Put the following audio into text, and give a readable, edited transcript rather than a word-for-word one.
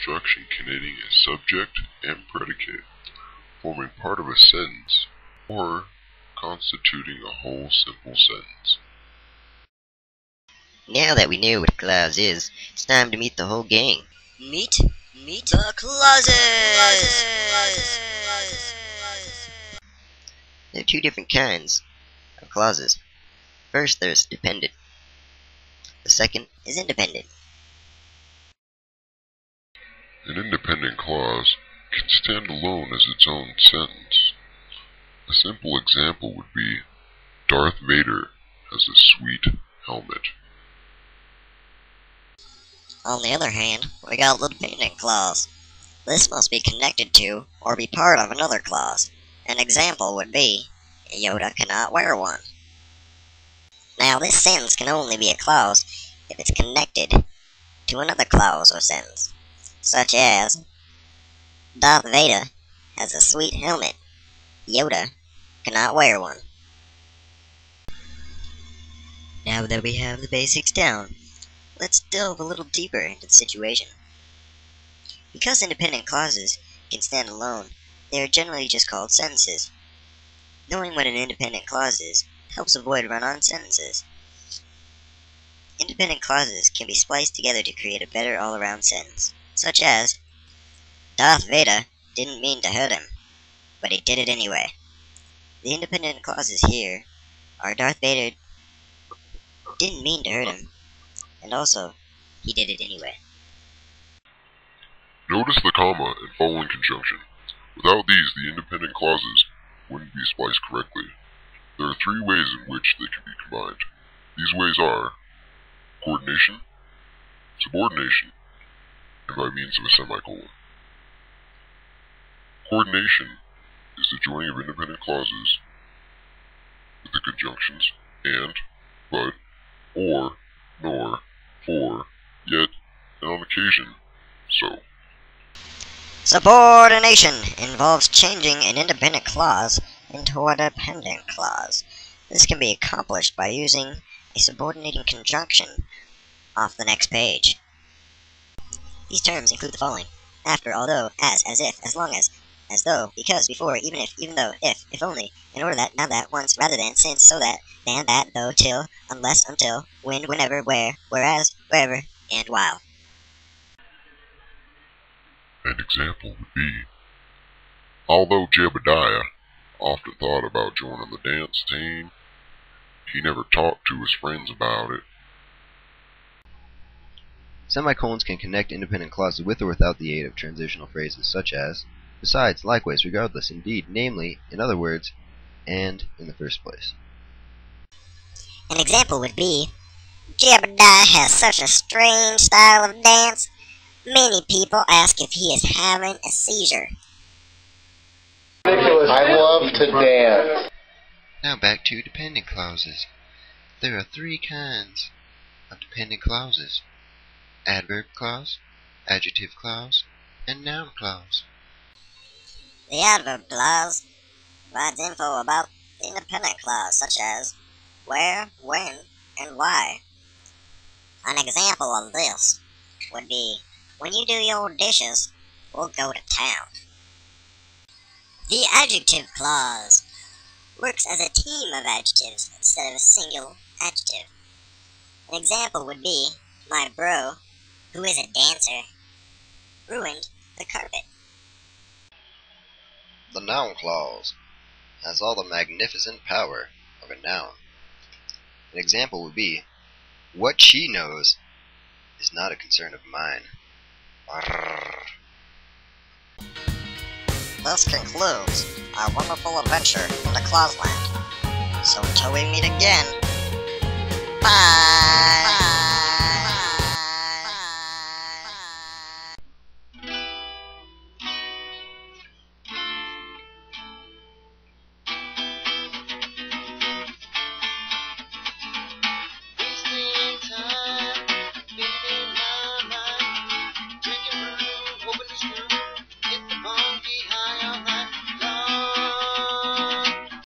construction containing a subject and predicate, forming part of a sentence, or constituting a whole simple sentence. Now that we know what a clause is, it's time to meet the whole gang. Meet the clauses! There are two different kinds of clauses. First, there's dependent. The second is independent. An independent clause can stand alone as its own sentence. A simple example would be, Darth Vader has a sweet helmet. On the other hand, we got the dependent clause. This must be connected to or be part of another clause. An example would be, Yoda cannot wear one. Now, this sentence can only be a clause if it's connected to another clause or sentence, such as, Darth Vader has a sweet helmet. Yoda cannot wear one. Now that we have the basics down, let's delve a little deeper into the situation. Because independent clauses can stand alone, they are generally just called sentences. Knowing what an independent clause is helps avoid run-on sentences. Independent clauses can be spliced together to create a better all-around sentence, such as, Darth Vader didn't mean to hurt him, but he did it anyway. The independent clauses here are Darth Vader didn't mean to hurt him, and also, he did it anyway. Notice the comma and following conjunction. Without these, the independent clauses wouldn't be spliced correctly. There are three ways in which they can be combined. These ways are coordination, subordination, and by means of a semicolon. Coordination is the joining of independent clauses with the conjunctions and, but, or, nor, for, yet, and on occasion, so. Subordination involves changing an independent clause into a dependent clause. This can be accomplished by using a subordinating conjunction off the next page. These terms include the following: after, although, as if, as long as though, because, before, even if, even though, if only, in order that, now that, once, rather than, since, so that, than, that, though, till, unless, until, when, whenever, where, whereas, wherever, and while. An example would be, although Jebediah often thought about joining the dance team, he never talked to his friends about it. Semicolons can connect independent clauses with or without the aid of transitional phrases such as, besides, likewise, regardless, indeed, namely, in other words, and in the first place. An example would be, Jebediah has such a strange style of dance, many people ask if he is having a seizure. I love to dance. Now back to dependent clauses. There are three kinds of dependent clauses: adverb clause, adjective clause, and noun clause. The adverb clause provides info about the independent clause, such as where, when, and why. An example of this would be, when you do your dishes, we'll go to town. The adjective clause works as a team of adjectives instead of a single adjective. An example would be, my bro, who is a dancer, ruined the carpet. The noun clause has all the magnificent power of a noun. An example would be, what she knows is not a concern of mine. Arrrr. This concludes our wonderful adventure into Clauseland. So until we meet again, bye!